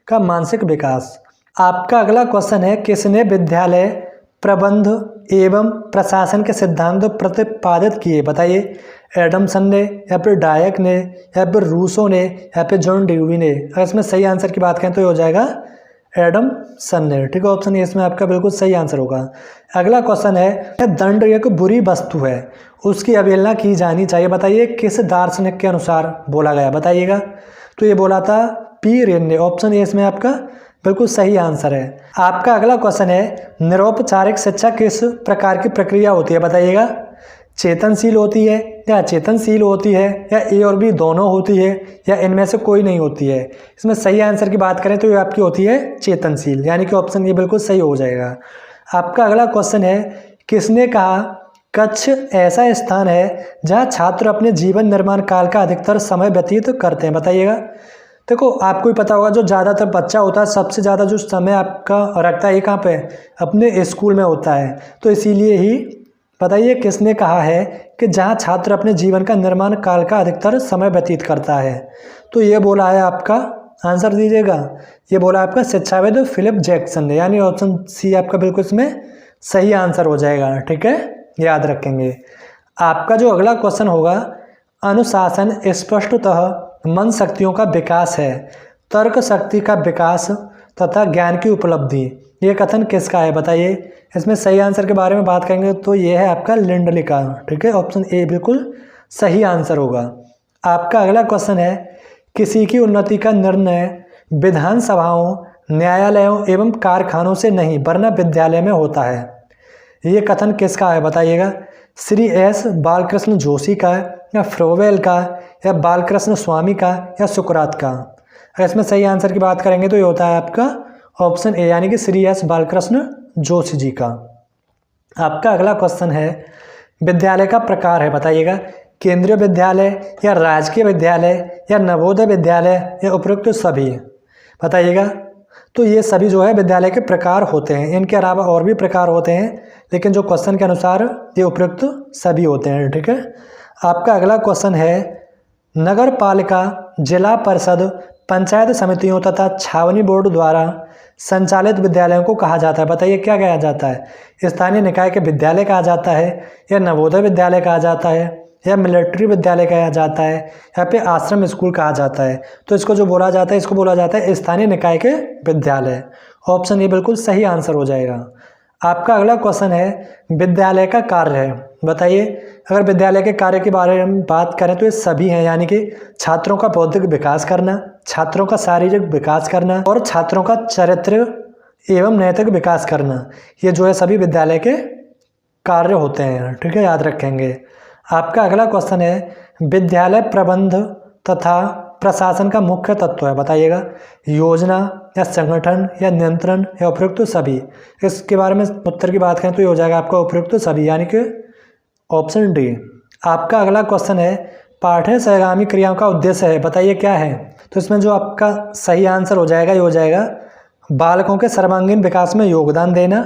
का मानसिक विकास। आपका अगला क्वेश्चन है, किसने विद्यालय प्रबंध एवं प्रशासन के सिद्धांत प्रतिपादित किए, बताइए। एडमसन ने या फिर डायक ने या फिर रूसो ने या फिर जॉन ड्यूवी ने। अगर इसमें सही आंसर की बात करें तो ये हो जाएगा एडमसन ने। ठीक है, ऑप्शन ए इसमें आपका बिल्कुल सही आंसर होगा। अगला क्वेश्चन है, दंड एक बुरी वस्तु है, उसकी अवहेलना की जानी चाहिए, बताइए किस दार्शनिक के अनुसार बोला गया, बताइएगा। तो ये बोला था पी रेन ने, ऑप्शन ए इसमें आपका बिल्कुल सही आंसर है। आपका अगला क्वेश्चन है, निरौपचारिक शिक्षा किस प्रकार की प्रक्रिया होती है, बताइएगा। चेतनशील होती है या अचेतनशील होती है या ए और बी दोनों होती है या इनमें से कोई नहीं होती है। इसमें सही आंसर की बात करें तो ये आपकी होती है चेतनशील, यानी कि ऑप्शन ये बिल्कुल सही हो जाएगा। आपका अगला क्वेश्चन है, किसने कहा कक्ष ऐसा स्थान है जहाँ छात्र अपने जीवन निर्माण काल का अधिकतर समय व्यतीत करते हैं। बताइएगा। देखो, आपको ही पता होगा, जो ज़्यादातर बच्चा होता है सबसे ज़्यादा जो समय आपका रखता है ये कहाँ पे, अपने स्कूल में होता है। तो इसीलिए ही बताइए किसने कहा है कि जहाँ छात्र अपने जीवन का निर्माण काल का अधिकतर समय व्यतीत करता है। तो ये बोला है आपका, आंसर दीजिएगा, ये बोला आपका शिक्षाविद फिलिप जैक्सन ने, यानी ऑप्शन सी आपका बिल्कुल इसमें सही आंसर हो जाएगा। ठीक है, याद रखेंगे। आपका जो अगला क्वेश्चन होगा, अनुशासन स्पष्टतः मन शक्तियों का विकास है, तर्क शक्ति का विकास तथा ज्ञान की उपलब्धि, ये कथन किसका है? बताइए। इसमें सही आंसर के बारे में बात करेंगे तो ये है आपका लिंडले का। ठीक है, ऑप्शन ए बिल्कुल सही आंसर होगा। आपका अगला क्वेश्चन है, किसी की उन्नति का निर्णय विधानसभाओं, न्यायालयों एवं कारखानों से नहीं वरना विद्यालय में होता है, ये कथन किसका है? बताइएगा। श्री एस बालकृष्ण जोशी का, या फ्रोवेल का, या बालकृष्ण स्वामी का, या सुकरात का? अगर इसमें सही आंसर की बात करेंगे तो ये होता है आपका ऑप्शन ए, यानी कि श्री एस बालकृष्ण जोशी जी का। आपका अगला क्वेश्चन है, विद्यालय का प्रकार है। बताइएगा। केंद्रीय विद्यालय, या राजकीय विद्यालय, या नवोदय विद्यालय, या उपयुक्त सभी? बताइएगा। तो ये सभी जो है विद्यालय के प्रकार होते हैं, इनके अलावा और भी प्रकार होते हैं, लेकिन जो क्वेश्चन के अनुसार ये उपयुक्त सभी होते हैं। ठीक है। आपका अगला क्वेश्चन है, नगर पालिका, जिला परिषद, पंचायत समितियों तथा छावनी बोर्ड द्वारा संचालित विद्यालयों को कहा जाता है। बताइए क्या कहा जाता है? स्थानीय निकाय के विद्यालय कहा जाता है, या नवोदय विद्यालय कहा जाता है, या मिलिट्री विद्यालय कहा जाता है, या फिर आश्रम स्कूल कहा जाता है? तो इसको जो बोला जाता है, इसको बोला जाता है स्थानीय निकाय के विद्यालय। ऑप्शन ए बिल्कुल सही आंसर हो जाएगा। आपका अगला क्वेश्चन है, विद्यालय का कार्य है। बताइए। अगर विद्यालय के कार्य के बारे में बात करें तो ये सभी हैं, यानी कि छात्रों का बौद्धिक विकास करना, छात्रों का शारीरिक विकास करना, और छात्रों का चरित्र एवं नैतिक विकास करना, ये जो है सभी विद्यालय के कार्य होते हैं। ठीक है, याद रखेंगे। आपका अगला क्वेश्चन है, विद्यालय प्रबंध तथा प्रशासन का मुख्य तत्व है। बताइएगा। योजना, या संगठन, या नियंत्रण, या उपयुक्त सभी? इसके बारे में उत्तर की बात करें तो ये हो जाएगा आपका उपयुक्त सभी, यानी कि ऑप्शन डी। आपका अगला क्वेश्चन है, पाठ्य सहगामी क्रियाओं का उद्देश्य है। बताइए क्या है? तो इसमें जो आपका सही आंसर हो जाएगा ये हो जाएगा बालकों के सर्वांगीण विकास में योगदान देना।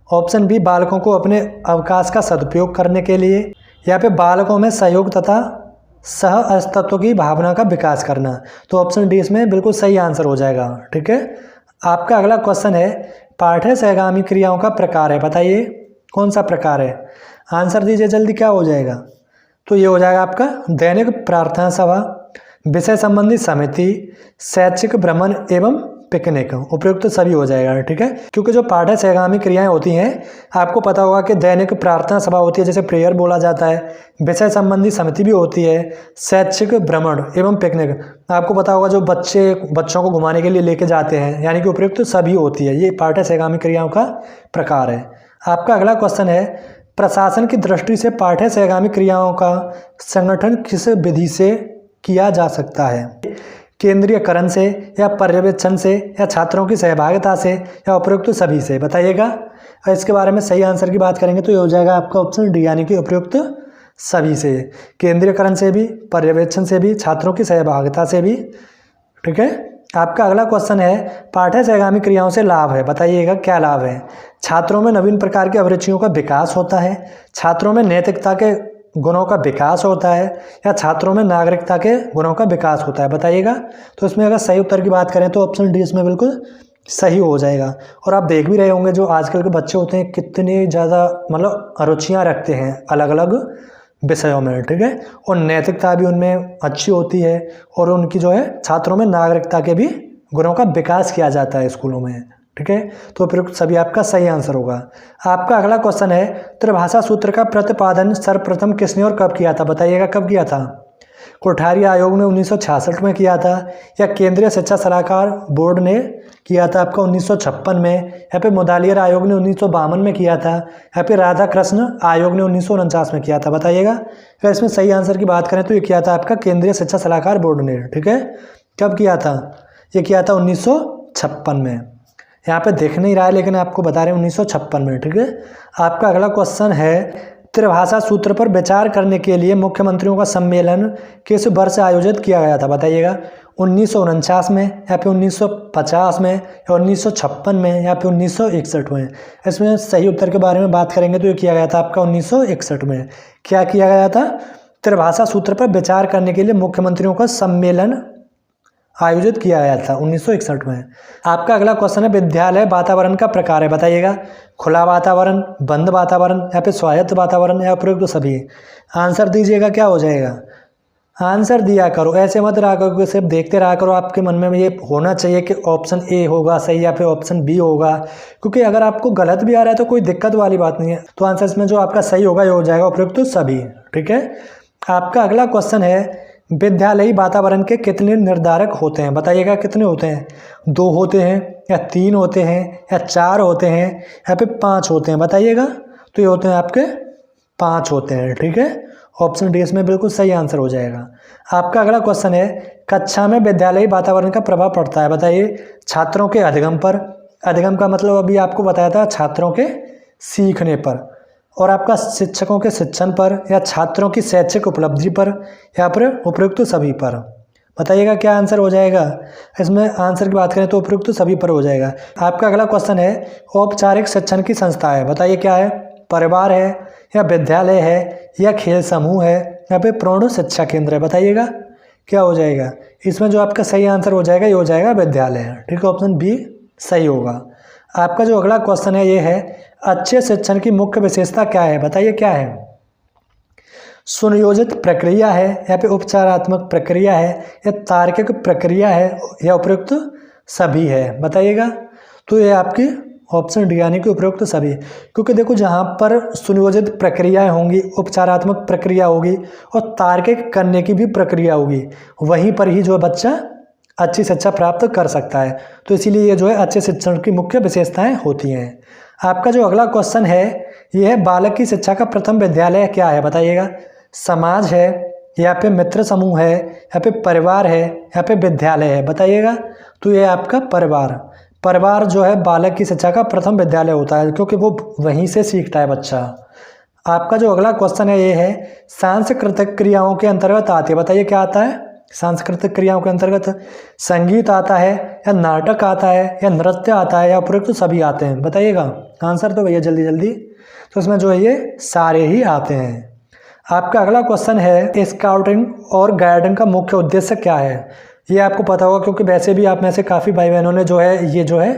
ऑप्शन बी, बालकों को अपने अवकाश का सदुपयोग करने के लिए, या फिर बालकों में सहयोग तथा सह अस्तित्व की भावना का विकास करना। तो ऑप्शन डी इसमें बिल्कुल सही आंसर हो जाएगा। ठीक है। आपका अगला क्वेश्चन है, पाठ्य सहगामी क्रियाओं का प्रकार है। बताइए कौन सा प्रकार है? आंसर दीजिए जल्दी, क्या हो जाएगा? तो ये हो जाएगा आपका दैनिक प्रार्थना सभा, विषय संबंधी समिति, शैक्षिक भ्रमण एवं पिकनिक, उपयुक्त सभी हो जाएगा। ठीक है। क्योंकि जो पाठ्य सहगामी क्रियाएं होती हैं, आपको पता होगा कि दैनिक प्रार्थना सभा होती है, जैसे प्रेयर बोला जाता है, विषय संबंधी समिति भी होती है, शैक्षिक भ्रमण एवं पिकनिक आपको पता होगा जो बच्चों को घुमाने के लिए लेके जाते हैं, यानी कि उपयुक्त सभी होती है। ये पाठ्य सहगामी क्रियाओं का प्रकार है। आपका अगला क्वेश्चन है, प्रशासन की दृष्टि से पाठ्य सहगामी क्रियाओं का संगठन किस विधि से किया जा सकता है? केंद्रीयकरण से, या पर्यवेक्षण से, या छात्रों की सहभागिता से, या उपयुक्त सभी से? बताइएगा। और इसके बारे में सही आंसर की बात करेंगे तो ये हो जाएगा आपका ऑप्शन डी, यानी कि उपयुक्त सभी से। केंद्रीयकरण से भी, पर्यवेक्षण से भी, छात्रों की सहभागिता से भी। ठीक है। आपका अगला क्वेश्चन है, पाठ्य सहगामी क्रियाओं से लाभ है। बताइएगा क्या लाभ है? छात्रों में नवीन प्रकार की अभिरुचियों का विकास होता है, छात्रों में नैतिकता के गुणों का विकास होता है, या छात्रों में नागरिकता के गुणों का विकास होता है? बताइएगा। तो इसमें अगर सही उत्तर की बात करें तो ऑप्शन डी इसमें बिल्कुल सही हो जाएगा। और आप देख भी रहे होंगे जो आजकल के बच्चे होते हैं कितने ज़्यादा मतलब रुचियाँ रखते हैं अलग अलग विषयों में। ठीक है। और नैतिकता भी उनमें अच्छी होती है, और उनकी जो है छात्रों में नागरिकता के भी गुणों का विकास किया जाता है स्कूलों में। ठीक है। तो उपयुक्त सभी आपका सही आंसर होगा। आपका अगला क्वेश्चन है, त्रिभाषा सूत्र का प्रतिपादन सर्वप्रथम किसने और कब किया था? बताइएगा कब किया था? कोठारी आयोग ने 1966 में किया था, या केंद्रीय शिक्षा सलाहकार बोर्ड ने किया था आपका 1956 में, या फिर मुदालियर आयोग ने 1952 में किया था, या फिर राधा कृष्ण आयोग ने 1949 में किया था? बताइएगा। अगर इसमें सही आंसर की बात करें तो ये किया था आपका केंद्रीय शिक्षा सलाहकार बोर्ड ने। ठीक है। कब किया था? ये किया था 1956 में। यहाँ पे देख नहीं रहा है लेकिन आपको बता रहे हैं 1956 में। ठीक है। आपका अगला क्वेश्चन है, त्रिभाषा सूत्र पर विचार करने के लिए मुख्यमंत्रियों का सम्मेलन किस वर्ष आयोजित किया गया था? बताइएगा। 1949 में, या फिर 1950 में, या 1956 में, या फिर 1961 में। इसमें सही उत्तर के बारे में बात करेंगे तो ये किया गया था आपका 1961 में। क्या किया गया था? त्रिभाषा सूत्र पर विचार करने के लिए मुख्यमंत्रियों का सम्मेलन आयोजित किया गया था 1961 में। आपका अगला क्वेश्चन है, विद्यालय वातावरण का प्रकार है। बताइएगा। खुला वातावरण, बंद वातावरण, या फिर स्वायत्त वातावरण, या उपयुक्त सभी। आंसर दीजिएगा, क्या हो जाएगा? आंसर दिया करो, ऐसे मत रहा करो, सिर्फ देखते रहा करो। आपके मन में ये होना चाहिए कि ऑप्शन ए होगा सही या फिर ऑप्शन बी होगा, क्योंकि अगर आपको गलत भी आ रहा है तो कोई दिक्कत वाली बात नहीं है। तो आंसर इसमें जो आपका सही होगा ये हो जाएगा उपयुक्त सभी। ठीक है। आपका अगला क्वेश्चन है, विद्यालयी वातावरण के कितने निर्धारक होते हैं? बताइएगा। कितने होते हैं? 2 होते हैं, या 3 होते हैं, या 4 होते हैं, या फिर 5 होते हैं? बताइएगा। तो ये होते हैं आपके 5 होते हैं। ठीक है। ऑप्शन डी इसमें बिल्कुल सही आंसर हो जाएगा। आपका अगला क्वेश्चन है, कक्षा में विद्यालयी वातावरण का प्रभाव पड़ता है। बताइए। छात्रों के अधिगम पर। अधिगम का मतलब अभी आपको बताया था, छात्रों के सीखने पर, और आपका शिक्षकों के शिक्षण पर, या छात्रों की शैक्षिक उपलब्धि पर, या फिर उपयुक्त सभी पर। बताइएगा क्या आंसर हो जाएगा। इसमें आंसर की बात करें तो उपयुक्त सभी पर हो जाएगा। आपका अगला क्वेश्चन है, औपचारिक शिक्षण की संस्था है। बताइए क्या है? परिवार है, या विद्यालय है, या खेल समूह है, या फिर प्रौढ़ शिक्षा केंद्र है? बताइएगा क्या हो जाएगा। इसमें जो आपका सही आंसर हो जाएगा ये हो जाएगा विद्यालय। ठीक है। ऑप्शन बी सही होगा। आपका जो अगला क्वेश्चन है ये है, अच्छे शिक्षण की मुख्य विशेषता क्या है? बताइए क्या है? सुनियोजित प्रक्रिया है, या फिर उपचारात्मक प्रक्रिया है, या तार्किक प्रक्रिया है, या उपयुक्त सभी है? बताइएगा। तो ये आपकी ऑप्शन डी यानी कि उपयुक्त सभी, क्योंकि देखो जहाँ पर सुनियोजित प्रक्रियाएं होंगी, उपचारात्मक प्रक्रिया होगी, और तार्किक करने की भी प्रक्रिया होगी, वहीं पर ही जो बच्चा अच्छी शिक्षा प्राप्त कर सकता है। तो इसीलिए ये जो है अच्छे शिक्षण की मुख्य विशेषताएं होती हैं। आपका जो अगला क्वेश्चन है ये है, बालक की शिक्षा का प्रथम विद्यालय क्या है? बताइएगा। समाज है, या फिर मित्र समूह है, या फिर परिवार है, या फिर विद्यालय है? बताइएगा। तो ये आपका परिवार जो है बालक की शिक्षा का प्रथम विद्यालय होता है, क्योंकि वो वहीं से सीखता है बच्चा। आपका जो अगला क्वेश्चन है ये है, सांस्कृतिक क्रियाओं के अंतर्गत आती है। बताइए क्या आता है? सांस्कृतिक क्रियाओं के अंतर्गत संगीत आता है, या नाटक आता है, या नृत्य आता है, या उपयुक्त सभी आते हैं? बताइएगा। आंसर तो भैया जल्दी जल्दी। तो इसमें जो है ये सारे ही आते हैं। आपका अगला क्वेश्चन है, स्काउटिंग और गाइडिंग का मुख्य उद्देश्य क्या है? ये आपको पता होगा, क्योंकि वैसे भी आप में से काफ़ी भाई बहनों ने जो है ये जो है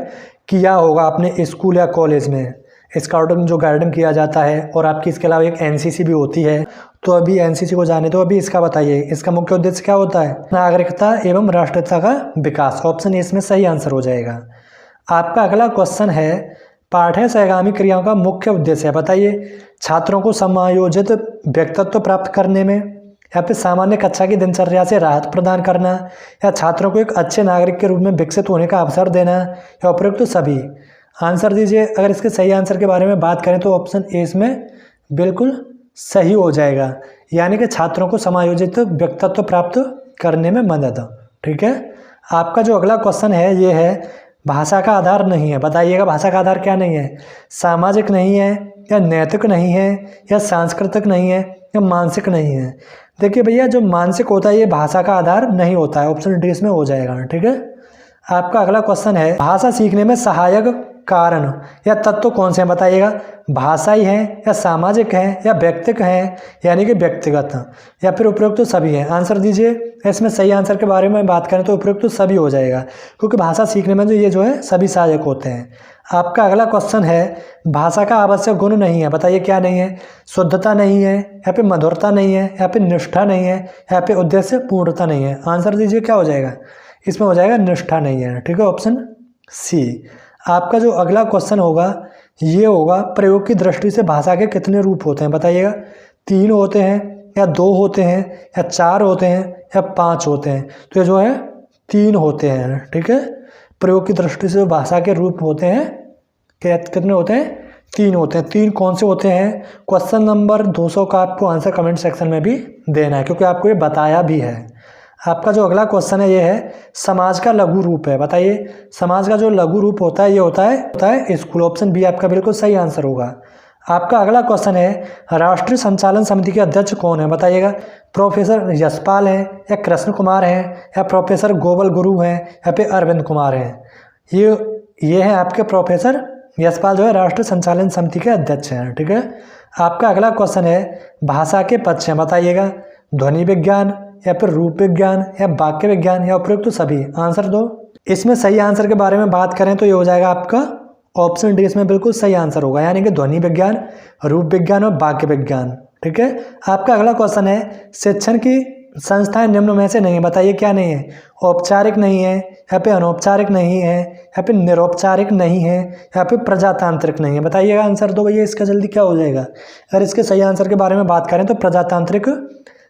किया होगा अपने स्कूल या कॉलेज में। स्काउटिंग जो गाइडिंग किया जाता है, और आपकी इसके अलावा एक एनसीसी भी होती है। तो अभी एनसीसी को जाने तो अभी इसका बताइए, इसका मुख्य उद्देश्य क्या होता है? नागरिकता एवं राष्ट्रीयता का विकास। ऑप्शन ए इसमें सही आंसर हो जाएगा। आपका अगला क्वेश्चन है, पाठ्य सहगामी क्रियाओं का मुख्य उद्देश्य है। बताइए। छात्रों को समायोजित व्यक्तित्व प्राप्त करने में, या फिर सामान्य कक्षा की दिनचर्या से राहत प्रदान करना, या छात्रों को एक अच्छे नागरिक के रूप में विकसित होने का अवसर देना, या उपयुक्त सभी। आंसर दीजिए। अगर इसके सही आंसर के बारे में बात करें तो ऑप्शन ए इसमें बिल्कुल सही हो जाएगा, यानी कि छात्रों को समायोजित व्यक्तित्व प्राप्त करने में मदद। ठीक है। आपका जो अगला क्वेश्चन है ये है, भाषा का आधार नहीं है। बताइएगा भाषा का आधार क्या नहीं है? सामाजिक नहीं है, या नैतिक नहीं है, या सांस्कृतिक नहीं है, या मानसिक नहीं है? देखिए भैया, जो मानसिक होता है ये भाषा का आधार नहीं होता है। ऑप्शन डी इसमें हो जाएगा। ठीक है। आपका अगला क्वेश्चन है, भाषा सीखने में सहायक कारण या तत्व कौन से हैं? बताइएगा। भाषाई हैं, या सामाजिक हैं, या व्यक्तिक हैं, यानी कि व्यक्तिगत, या फिर उपयुक्त सभी हैं? आंसर दीजिए। इसमें सही आंसर के बारे में बात करें तो उपयुक्त सभी हो जाएगा, क्योंकि भाषा सीखने में जो ये जो है सभी सहायक होते हैं। आपका अगला क्वेश्चन है, भाषा का आवश्यक गुण नहीं है। बताइए क्या नहीं है? शुद्धता नहीं है, या फिर मधुरता नहीं है, या फिर निष्ठा नहीं है, या फिर उद्देश्य पूर्णता नहीं है? आंसर दीजिए क्या हो जाएगा। इसमें हो जाएगा निष्ठा नहीं है। ठीक है। Option C. आपका जो अगला क्वेश्चन होगा ये होगा, प्रयोग की दृष्टि से भाषा के कितने रूप होते हैं? बताइएगा। 3 होते हैं, या 2 होते हैं, या 4 होते हैं, या 5 होते हैं? तो ये जो है 3 होते हैं। ठीक है। प्रयोग की दृष्टि से भाषा के रूप होते हैं कितने होते हैं? 3 होते हैं। 3 कौन से होते हैं? क्वेश्चन नंबर 200 का आपको आंसर कमेंट सेक्शन में भी देना है, क्योंकि आपको ये बताया भी है। आपका जो अगला क्वेश्चन है ये है, समाज का लघु रूप है। बताइए। समाज का जो लघु रूप होता है ये होता है स्कूल। ऑप्शन बी आपका बिल्कुल सही आंसर होगा। आपका अगला क्वेश्चन है, राष्ट्रीय संचालन समिति के अध्यक्ष कौन है, बताइएगा। प्रोफेसर यशपाल हैं या कृष्ण कुमार हैं या प्रोफेसर गोपाल गुरु हैं या फिर अरविंद कुमार हैं। ये हैं आपके प्रोफेसर यशपाल जो है राष्ट्रीय संचालन समिति के अध्यक्ष हैं। ठीक है। आपका अगला क्वेश्चन है, भाषा के पक्ष हैं, बताइएगा। ध्वनि विज्ञान या फिर रूप विज्ञान या वाक्य विज्ञान या उपयुक्त सभी, आंसर दो। इसमें सही आंसर के बारे में बात करें तो ये हो जाएगा आपका ऑप्शन डी, इसमें बिल्कुल सही आंसर होगा, यानी कि ध्वनि विज्ञान, रूप विज्ञान और वाक्य विज्ञान। ठीक है। आपका अगला क्वेश्चन है, शिक्षण की संस्थाएं निम्न में से नहीं है, बताइए क्या नहीं है। औपचारिक नहीं है या फिर अनौपचारिक नहीं है या फिर निरौपचारिक नहीं है या फिर प्रजातांत्रिक नहीं है, बताइएगा। आंसर दो भैया, इसका जल्दी क्या हो जाएगा। अगर इसके सही आंसर के बारे में बात करें तो प्रजातांत्रिक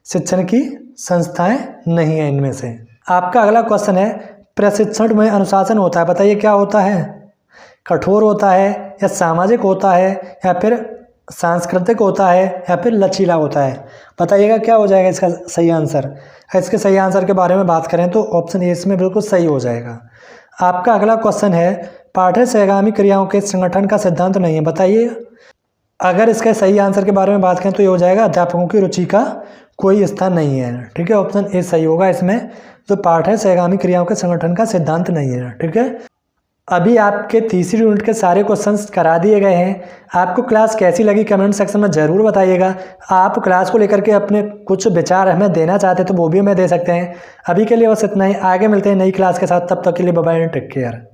शिक्षण की संस्थाएं नहीं है इनमें से। आपका अगला क्वेश्चन है, प्रशिक्षण में अनुशासन होता है, बताइए क्या होता है। कठोर होता है या सामाजिक होता है या फिर सांस्कृतिक होता है या फिर लचीला होता है, बताइएगा क्या हो जाएगा इसका सही आंसर। इसके सही आंसर के बारे में बात करें तो ऑप्शन ए इसमें बिल्कुल सही हो जाएगा। आपका अगला क्वेश्चन है, पाठ्य सहगामी क्रियाओं के संगठन का सिद्धांत नहीं है, बताइए। अगर इसके सही आंसर के बारे में बात करें तो ये हो जाएगा, अध्यापकों की रुचि का कोई स्थान नहीं है। ठीक है। ऑप्शन ए सही होगा इसमें, तो पाठ्य सहगामी क्रियाओं के संगठन का सिद्धांत नहीं है। ठीक है। अभी आपके तीसरी यूनिट के सारे क्वेश्चंस करा दिए गए हैं। आपको क्लास कैसी लगी कमेंट सेक्शन में ज़रूर बताइएगा। आप क्लास को लेकर के अपने कुछ विचार हमें देना चाहते हैं तो वो भी हमें दे सकते हैं। अभी के लिए बस इतना ही, आगे मिलते हैं नई क्लास के साथ, तब तक के लिए बाय बाय, टेक केयर।